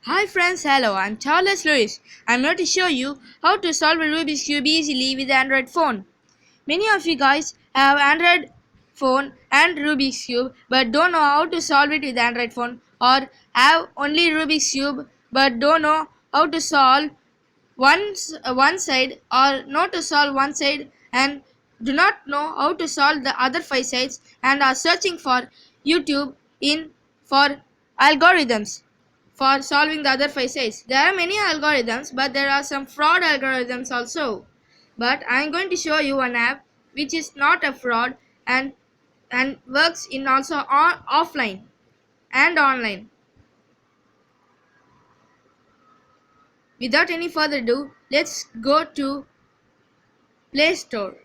Hi friends, hello, I'm Charles Lewis. I'm here to show you how to solve a Rubik's Cube easily with Android phone. Many of you guys have Android phone and Rubik's Cube but don't know how to solve it with Android phone, or have only Rubik's Cube but don't know how to solve one side, or not to solve one side and do not know how to solve the other five sides, and are searching for YouTube in for algorithms for solving the other five sides. There are many algorithms, but there are some fraud algorithms also. But I am going to show you one app which is not a fraud, and works in also offline and online. Without any further ado, let's go to Play Store.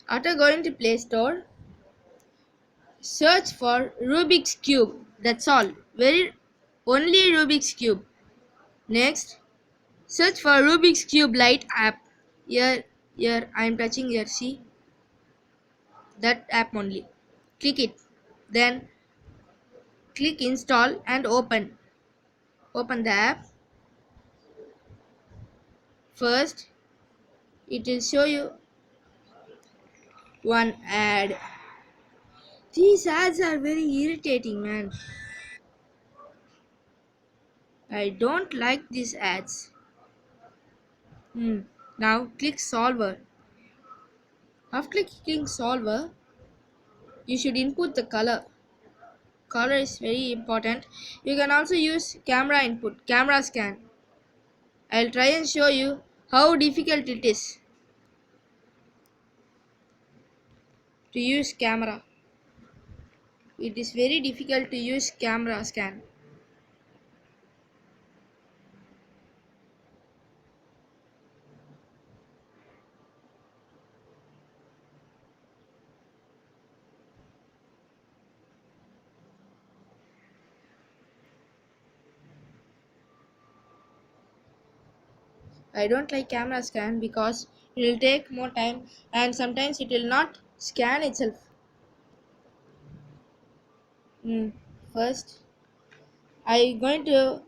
After going to Play Store, search for Rubik's Cube. That's all. Very only Rubik's Cube. Next, search for Rubik's Cube Lite app. Here I am touching here. See that app only. Click it. Then click install and open. Open the app. First, it will show you one ad. These ads are very irritating, man. I don't like these ads. Now click solver. After clicking solver, you should input the color. Color is very important. You can also use camera input, camera scan. I'll try and show you how difficult it is to use camera. It is very difficult to use camera scan. I don't like camera scan because it will take more time and sometimes it will not scan itself. First, I'm going to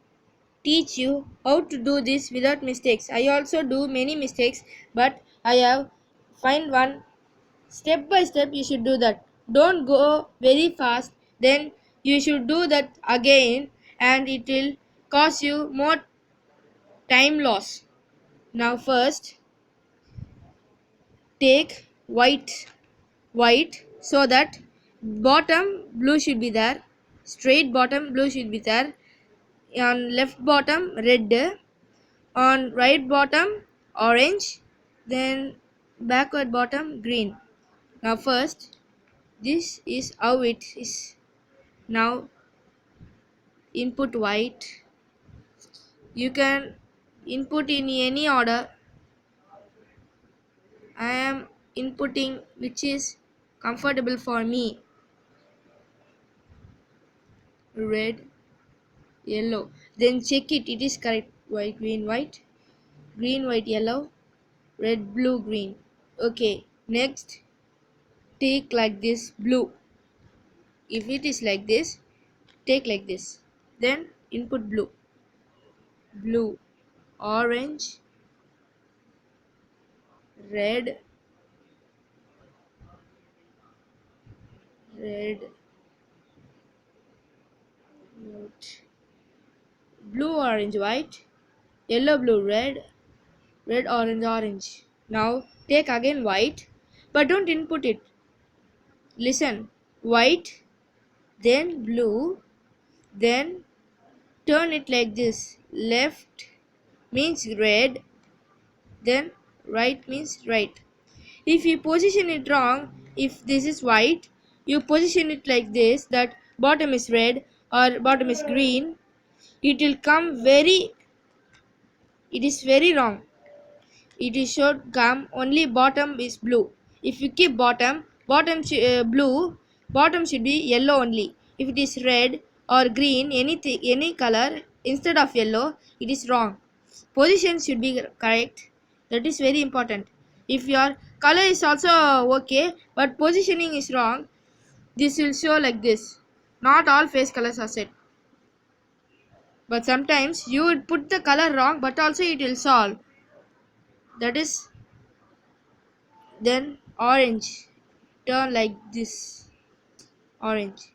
teach you how to do this without mistakes. I also do many mistakes, but I have find one step by step. You should do that. Don't go very fast. Then you should do that again, and it will cause you more time loss. Now first, take white so that bottom blue should be there, straight bottom blue should be there, on left bottom red, on right bottom orange, then backward bottom green. Now first, this is how it is. Now input white. You can input in any order. I am inputting which is comfortable for me. Red, yellow. Then check it is correct. White, green, white, yellow, red, blue, green. Okay, next take like this blue. If it is like this, take like this. Then input blue, orange, red, white, blue, orange, white, yellow, blue, red, orange. Now take again white, but don't input it. Listen, white, then blue, then turn it like this. Left means red, then right means right. If you position it wrong, if this is white, you position it like this, that bottom is red or bottom is green, it will come it is very wrong. It is should come only bottom is blue. If you keep blue, bottom should be yellow only. If it is red or green, anything, any color instead of yellow, it is wrong. Position should be correct. That is very important. If your color is also okay, but positioning is wrong, this will show like this. Not all face colors are set. But sometimes you would put the color wrong, but also it will solve. That is, then orange. Turn like this. Orange.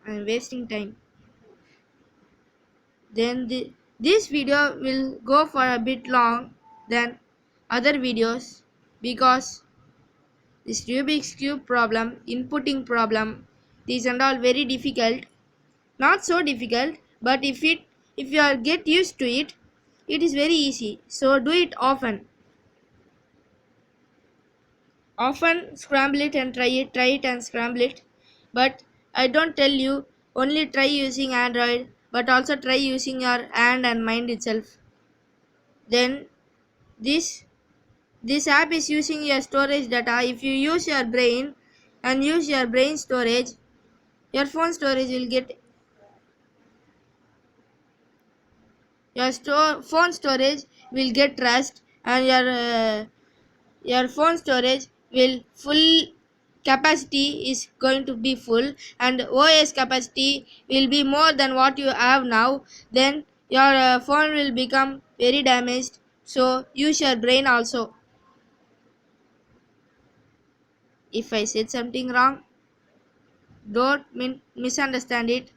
I'm wasting time. Then this video will go for a bit long than other videos because this Rubik's cube problem, inputting problem, these and all very difficult. Not so difficult, but if you are get used to it, it is very easy. So do it often. Often scramble it and try it and scramble it. But I don't tell you only try using Android, but also try using your hand and mind itself. Then this this app is using your storage data. If you use your brain and use your brain storage, your phone storage will get phone storage will get rust, and your phone storage will full capacity is going to be full, and OS capacity will be more than what you have now. Then your phone will become very damaged. So use your brain also. If I said something wrong, don't misunderstand it,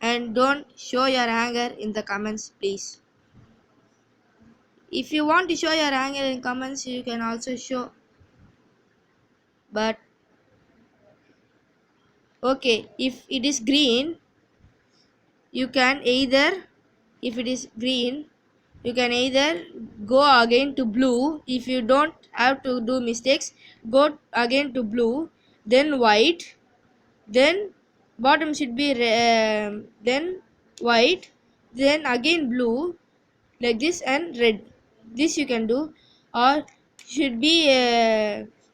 and don't show your anger in the comments, please. If you want to show your anger in comments, you can also show. But okay, if it is green, you can either, if it is green, you can either go again to blue. If you don't have to do mistakes, go again to blue, then white, then bottom should be then white, then again blue, like this, and red. This you can do. Or should be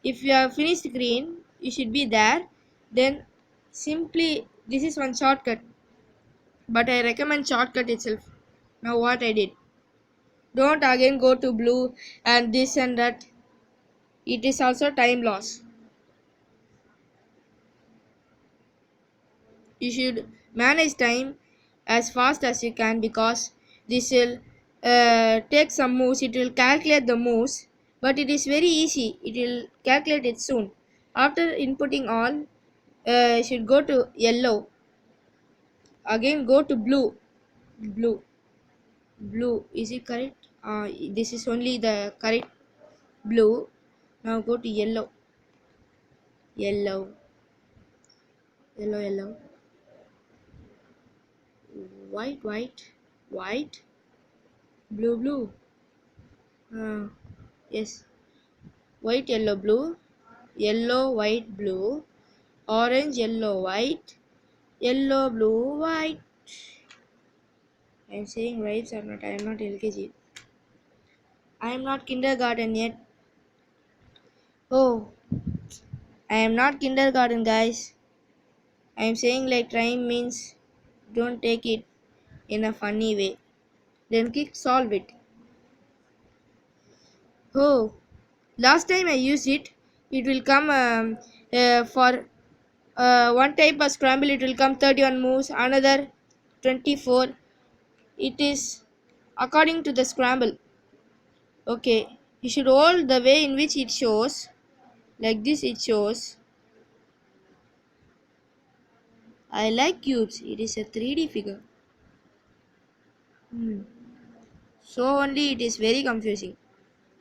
if you have finished green, you should be there. Then simply, this is one shortcut, but I recommend shortcut itself. Now what I did, don't again go to blue and this and that. It is also time loss. You should manage time as fast as you can, because this will take some moves. It will calculate the moves, but it is very easy. It will calculate it soon. After inputting all, you should go to yellow. Again go to blue. Blue. Blue. Is it correct? This is only the correct blue. Now go to yellow. Yellow. Yellow, yellow. White, white. White. Blue, blue. Yes. White, yellow, blue. Yellow, white, blue. Orange, yellow, white. Yellow, blue, white. I am saying right or not? I am not LKG. I am not kindergarten yet. Oh, I am not kindergarten, guys. I am saying like trying means don't take it in a funny way. Then click solve it. Oh, last time I used it, it will come for one type of scramble, it will come 31 moves, another 24. It is according to the scramble. Okay, you should hold the way in which it shows. Like this it shows. I like cubes. It is a 3D figure. So only it is very confusing.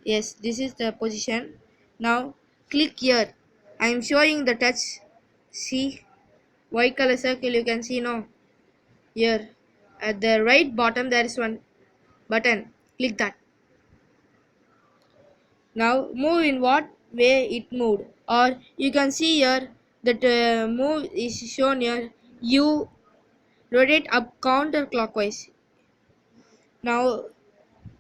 Yes, this is the position. Now click here. I am showing the touch. See, white color circle you can see now. Here at the right bottom there is one button. Click that. Now move in what way it moved, or you can see here that move is shown here. You rotate up counterclockwise. Now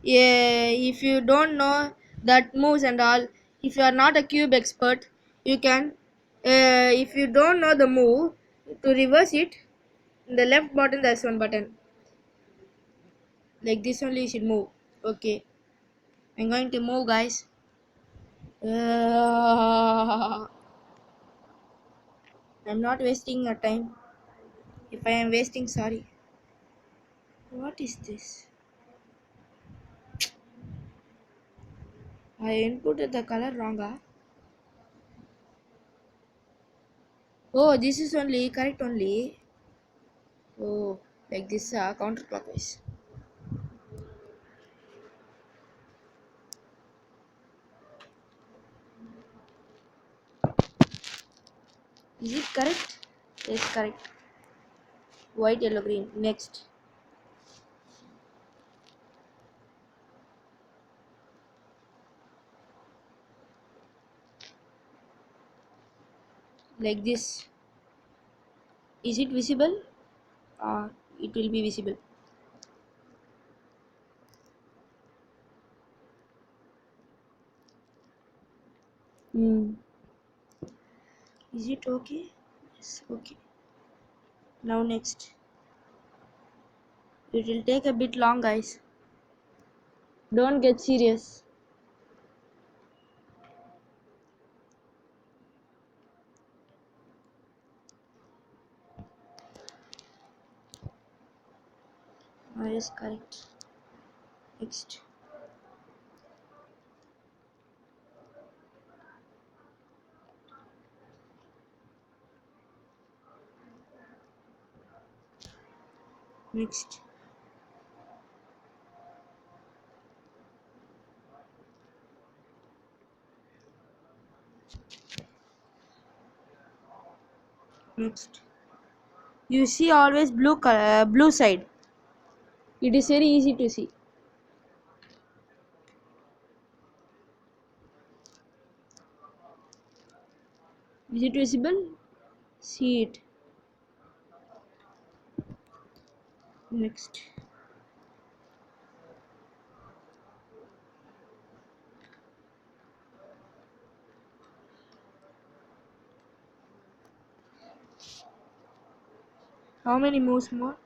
if you don't know that moves and all, if you are not a cube expert, you can if you don't know the move, to reverse it, in the left button there's one button, like this only you should move. Okay, I'm going to move, guys. I'm not wasting your time. If I am wasting, sorry. What is this? I inputted the color wrong. Ah? Oh, this is only correct only. Oh, like this counterclockwise. Is it correct? Yes, correct. White, yellow, green. Next. Like this. Is it visible? It will be visible. Hmm. Is it okay? Yes, okay. Now next. It will take a bit long, guys. Don't get serious. Yes, correct. Next. Next. Next. You see always blue color, blue side. It is very easy to see. Is it visible? See it. Next. How many moves more?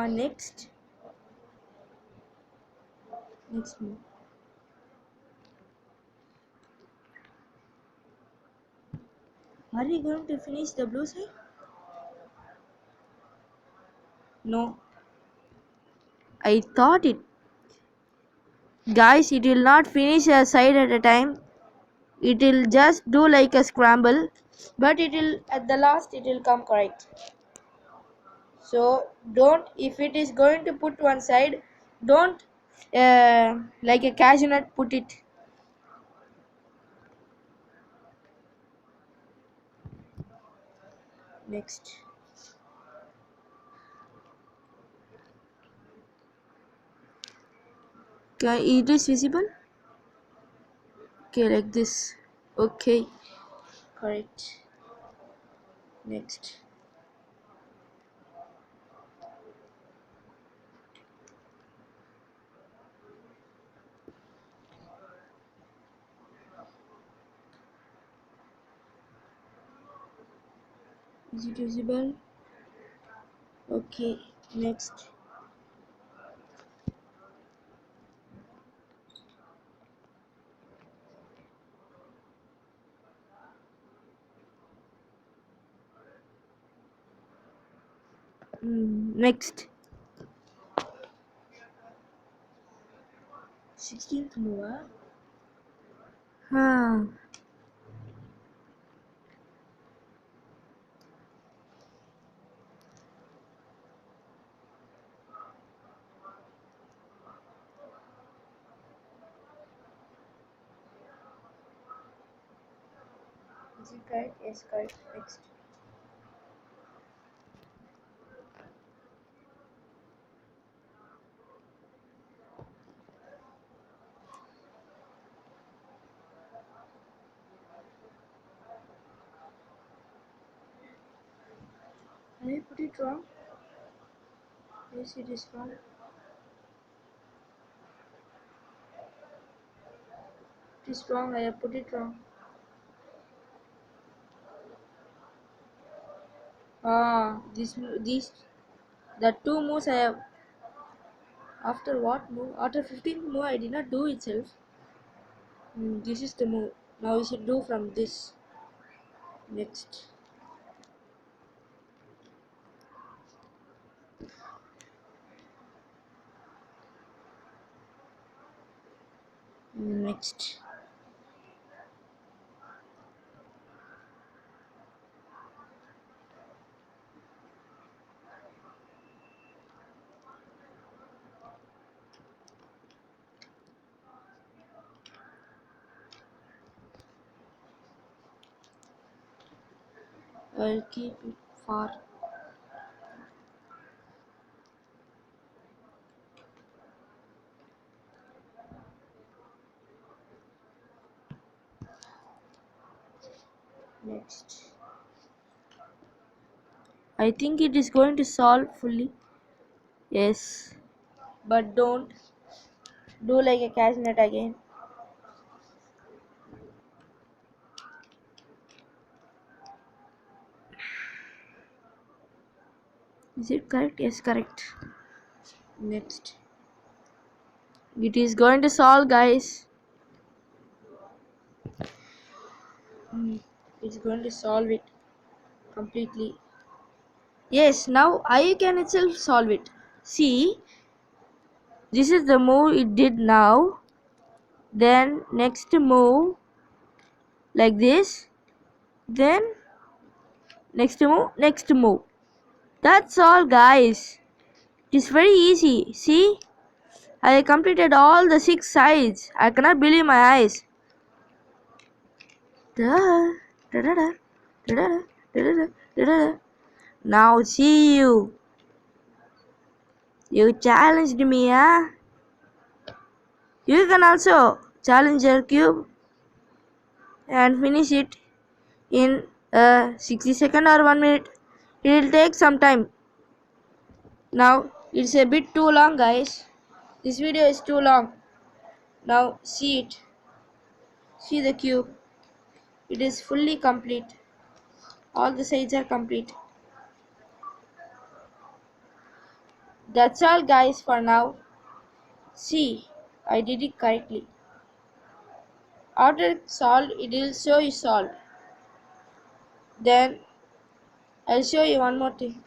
Next. Next move. Are we going to finish the blue side? No. I thought it. Guys, it will not finish a side at a time. It will just do like a scramble. But it will, at the last, it will come correct. So, don't, if it is going to put one side, don't like a cashew nut put it. Next. It is visible? Okay, like this. Okay, correct. Next. Is it visible? Okay, next. Next. 16th move. Huh? Is it correct? Yes, correct. Next. Did I put it wrong? Yes, it is wrong. It is wrong. I have put it wrong. These the two moves I have. After what move? After 15th move, I did not do itself. This is the move. Now we should do from this. Next. Next. I'll keep it far. Next. I think it is going to solve fully. Yes. But don't do like a catch net again. Is it correct? Yes, correct. Next. It is going to solve, guys. It's going to solve it completely. Yes, now I can itself solve it. See, this is the move it did now. Then next move like this. Then next move. That's all, guys. It is very easy. See, I completed all the 6 sides. I cannot believe my eyes. Da, da, da, da, da, da, da, da, da, da. Now see you. You challenged me, huh? You can also challenge your cube and finish it in 60 seconds or 1 minute. It will take some time. Now it's a bit too long, guys. This video is too long. Now see it. See the cube. It is fully complete. All the sides are complete. That's all, guys, for now. See, I did it correctly. After solved, it will show you solved. Then I'll show you one more thing.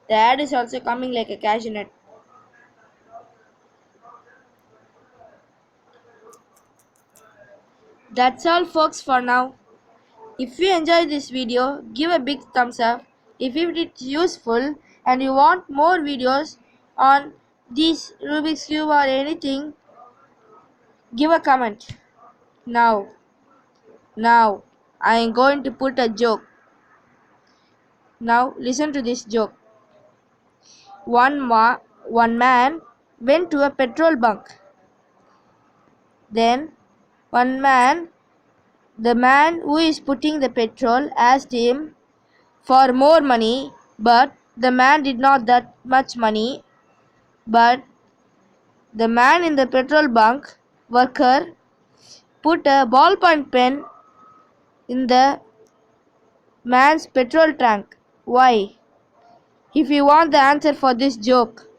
The ad is also coming like a cashew nut. That's all, folks, for now. If you enjoyed this video, give a big thumbs up. If it is useful and you want more videos on this Rubik's Cube or anything, give a comment. Now, I am going to put a joke. Now, listen to this joke. One man went to a petrol bunk. Then, the man who is putting the petrol asked him for more money, but the man did not that much money. But the man in the petrol bunk worker put a ballpoint pen in the man's petrol tank. Why? If you want the answer for this joke,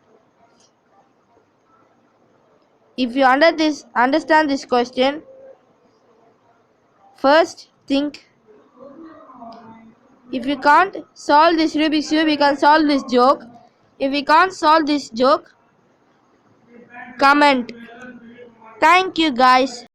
if you understand this question, first think. If you can't solve this Rubik's Cube, you can solve this joke. If you can't solve this joke, comment. Thank you, guys.